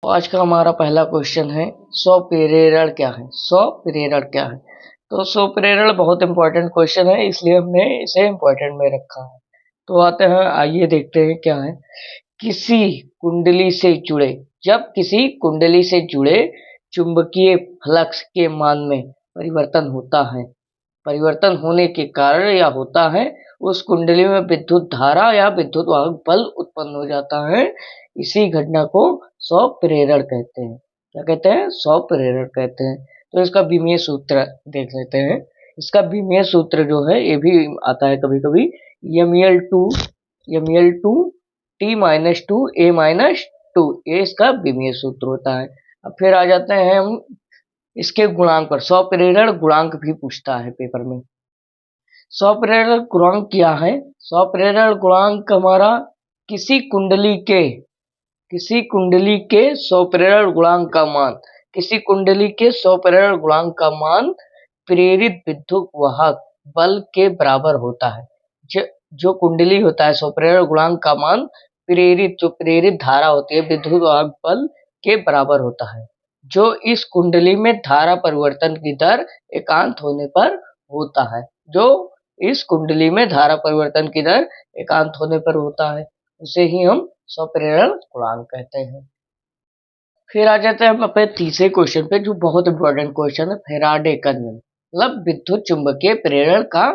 तो आज का हमारा पहला क्वेश्चन है, स्वप्रेरण क्या है? स्वप्रेरण क्या है? तो स्वप्रेरण बहुत इंपॉर्टेंट क्वेश्चन है, इसलिए हमने इसे इंपॉर्टेंट में रखा है। तो आते हैं, आइए देखते हैं क्या है। किसी कुंडली से जुड़े जब किसी कुंडली से जुड़े चुंबकीय फ्लक्स के मान में परिवर्तन होता है, परिवर्तन होने के कारण या होता है, उस कुंडली में विद्युत धारा या विद्युत वाहक बल उत्पन्न हो जाता है। इसी घटना को स्वप्रेरण कहते हैं। क्या कहते हैं? स्वप्रेरण कहते हैं। तो इसका विमीय सूत्र देख लेते हैं। इसका विमीय सूत्र जो है, ये भी आता है कभी कभी, ml2 t-2 a-2, ये इसका विमीय सूत्र होता है। अब फिर आ जाते हैं हम इसके गुणांक पर। स्वप्रेरण गुणांक भी पूछता है पेपर में। स्वप्रेरण गुणांक क्या है? स्वप्रेरण गुणांक हमारा किसी कुंडली के स्वप्रेरण गुणांक का मान, किसी कुंडली के स्वप्रेरण गुणांक का मान प्रेरित विद्युत वाहक बल के बराबर होता है। जो कुंडली होता है, स्वप्रेरण गुणांक का मान जो प्रेरित धारा होती है विद्युत वाहक बल के बराबर होता है, जो इस कुंडली में धारा परिवर्तन की दर एकांत होने पर होता है। जो इस कुंडली में धारा परिवर्तन की दर एकांत होने पर होता है, उसे ही हम स्वप्रेरण गुणांक कहते हैं। फिर आ जाते हैं हम अपने तीसरे क्वेश्चन पे, जो बहुत इंपॉर्टेंट क्वेश्चन है, फैराडे का नियम, मतलब विद्युत चुंबकीय प्रेरण का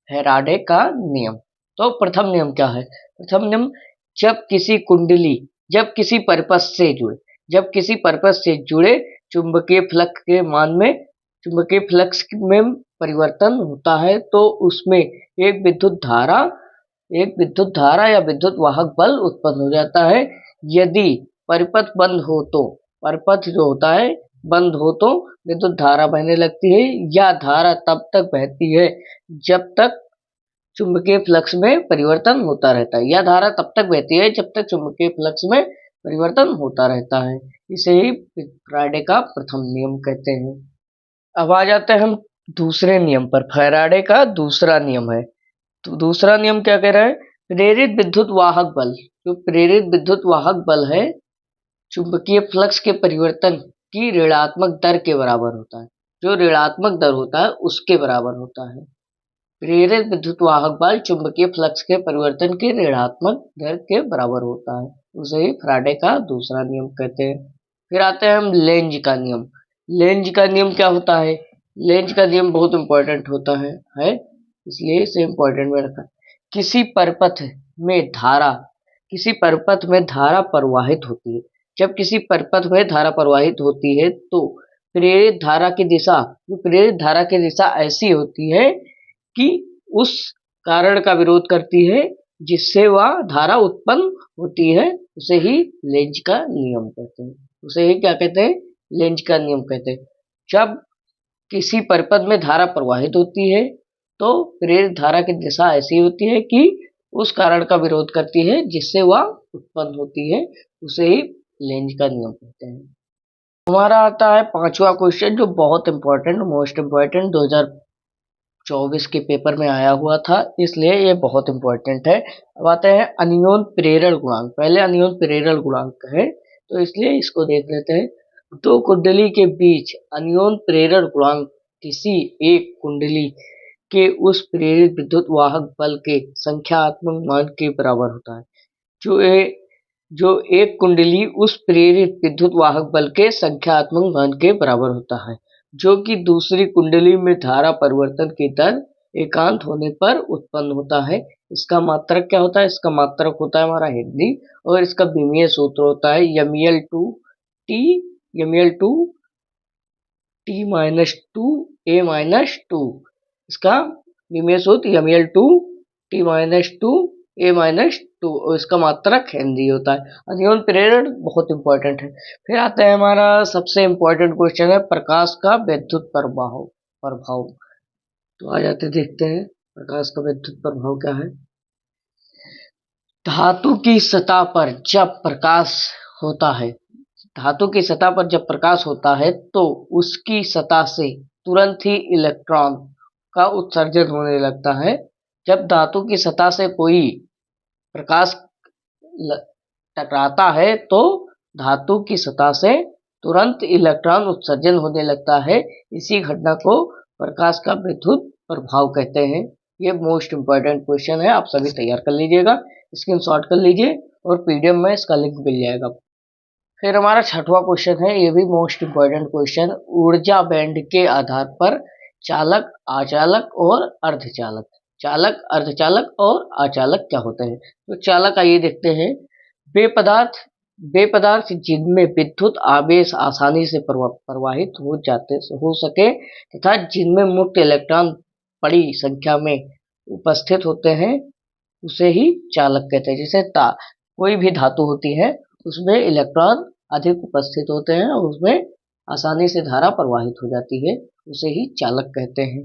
फैराडे का नियम। तो प्रथम नियम क्या है? प्रथम नियम, जब किसी परिपथ से जुड़े चुंबकीय फ्लक्स में परिवर्तन होता है, तो उसमें एक विद्युत धारा या विद्युत वाहक बल उत्पन्न हो जाता है। यदि परिपथ जो होता है बंद हो, तो विद्युत धारा बहने लगती है, या धारा तब तक बहती है जब तक चुंबकीय फ्लक्स में परिवर्तन होता रहता है, या धारा तब तक बहती है जब तक चुंबकीय फ्लक्स में परिवर्तन होता रहता है। इसे ही फैराडे का प्रथम नियम कहते हैं। अब आ जाते हैं हम दूसरे नियम पर। फैराडे का दूसरा नियम है। तो दूसरा नियम क्या कह रहा है? प्रेरित विद्युत वाहक बल, जो प्रेरित विद्युत वाहक बल है, चुंबकीय फ्लक्स के परिवर्तन की ऋणात्मक दर के बराबर होता है। जो ऋणात्मक दर होता है उसके बराबर होता है। प्रेरित विद्युत वाहक बल चुंबकीय फ्लक्स के परिवर्तन की ऋणात्मक दर के बराबर होता है, उसे ही फैराडे का दूसरा नियम कहते हैं। फिर आते हैं हम लेंज का नियम। लेंज का नियम क्या होता है? लेंज का नियम बहुत इंपॉर्टेंट होता है, इसलिए इसे इंपॉर्टेंट में रखा। किसी परिपथ में धारा प्रवाहित होती है। जब किसी परिपथ में धारा प्रवाहित होती है, तो प्रेरित धारा की दिशा ऐसी होती है कि उस कारण का विरोध करती है जिससे वह धारा उत्पन्न होती है, उसे ही लेंज का नियम कहते हैं। उसे ही क्या कहते हैं? लेंज का नियम कहते हैं। जब किसी परिपथ में धारा प्रवाहित होती है, तो प्रेरित धारा की दिशा ऐसी होती है कि उस कारण का विरोध करती है जिससे वह उत्पन्न होती है, उसे ही लेंज का नियम कहते हैं। हमारा आता है पांचवा क्वेश्चन, जो बहुत इंपॉर्टेंट, मोस्ट इंपॉर्टेंट, 2024 के पेपर में आया हुआ था, इसलिए ये बहुत इंपॉर्टेंट है। अब आते हैं अनियोन प्रेरण गुणांक। पहले अनियोन प्रेरण गुणांक है, तो इसलिए इसको देख लेते हैं। दो कुंडली के बीच अनियोन प्रेरण गुणांक किसी एक कुंडली के उस प्रेरित विद्युत वाहक बल के संख्यात्मक मान के बराबर होता है। जो एक कुंडली उस प्रेरित विद्युत वाहक बल के संख्यात्मक मान के बराबर होता है, जो कि दूसरी कुंडली में धारा परिवर्तन की दर एकांत होने पर उत्पन्न होता है। इसका मात्रक क्या होता है? इसका मात्रक होता है हमारा हेनरी, और इसका विमीय सूत्र होता है ml2 t-2 a-2। इसका विमीय सूत्र ml2 t-2 a-2, और इसका मात्रक हेनरी होता है। अनियोन प्रेरण बहुत इंपॉर्टेंट है। फिर आता है हमारा सबसे इंपॉर्टेंट क्वेश्चन है, प्रकाश का विद्युत प्रभाव। तो आ जाते देखते हैं प्रकाश का विद्युत प्रभाव क्या है। धातु की सतह पर जब प्रकाश होता है, धातु की सतह पर जब प्रकाश होता है तो उसकी सतह से तुरंत ही इलेक्ट्रॉन का उत्सर्जन होने लगता है। जब धातु की सतह से कोई प्रकाश टकराता है तो धातु की सतह से तुरंत इलेक्ट्रॉन उत्सर्जन होने लगता है। इसी घटना को प्रकाश का विद्युत प्रभाव कहते हैं। ये मोस्ट इंपॉर्टेंट क्वेश्चन है, आप सभी तैयार कर लीजिएगा, स्क्रीनशॉट कर लीजिए और पीडीएफ में इसका लिंक मिल जाएगा। फिर हमारा छठवां क्वेश्चन है, ये भी मोस्ट इंपॉर्टेंट क्वेश्चन। ऊर्जा बैंड के आधार पर चालक, आचालक और अर्धचालक, चालक, अर्धचालक और आचालक क्या होते हैं? तो चालक आइए देखते हैं। वे पदार्थ जिनमें विद्युत आवेश आसानी से प्रवाहित हो सके तथा जिनमें मुक्त इलेक्ट्रॉन बड़ी संख्या में उपस्थित होते हैं उसे ही चालक कहते हैं। जैसे कोई भी धातु होती है उसमें इलेक्ट्रॉन अधिक उपस्थित होते हैं और उसमें आसानी से धारा प्रवाहित हो जाती है, उसे ही चालक कहते हैं।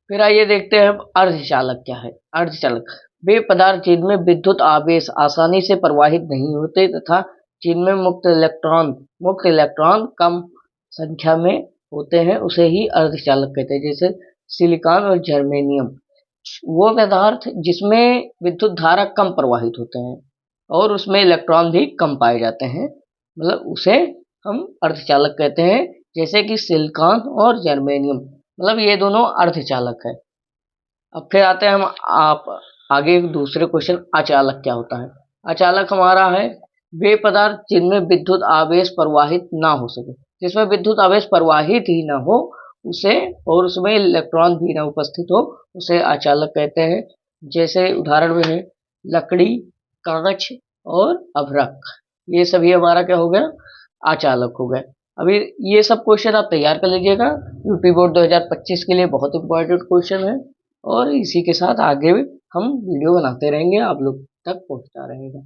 फिर आइए देखते हैं अर्धचालक क्या है। अर्धचालक वे पदार्थ जिनमें विद्युत आवेश आसानी से प्रवाहित नहीं होते तथा जिनमें मुक्त इलेक्ट्रॉन कम संख्या में होते हैं उसे ही अर्धचालक कहते हैं। जैसे सिलिकॉन और जर्मेनियम, वो पदार्थ जिसमें विद्युत धारा कम प्रवाहित होते हैं और उसमें इलेक्ट्रॉन भी कम पाए जाते हैं, मतलब उसे हम अर्धचालक कहते हैं। जैसे कि सिलिकॉन और जर्मेनियम, मतलब ये दोनों अर्धचालक है। अब फिर आते हैं हम आगे दूसरे क्वेश्चन, अचालक क्या होता है? अचालक हमारा है वे पदार्थ जिनमें विद्युत आवेश प्रवाहित ना हो सके, जिसमें विद्युत आवेश प्रवाहित ही ना हो उसे, और उसमें इलेक्ट्रॉन भी ना उपस्थित हो, उसे अचालक कहते हैं। जैसे उदाहरण में है लकड़ी, कांच और अभ्रक, ये सभी हमारा क्या हो गया? अचालक हो गए। अभी ये सब क्वेश्चन आप तैयार कर लीजिएगा, यूपी बोर्ड 2025 के लिए बहुत इंपॉर्टेंट क्वेश्चन है और इसी के साथ आगे हम वीडियो बनाते रहेंगे, आप लोग तक पहुंचता रहेगा।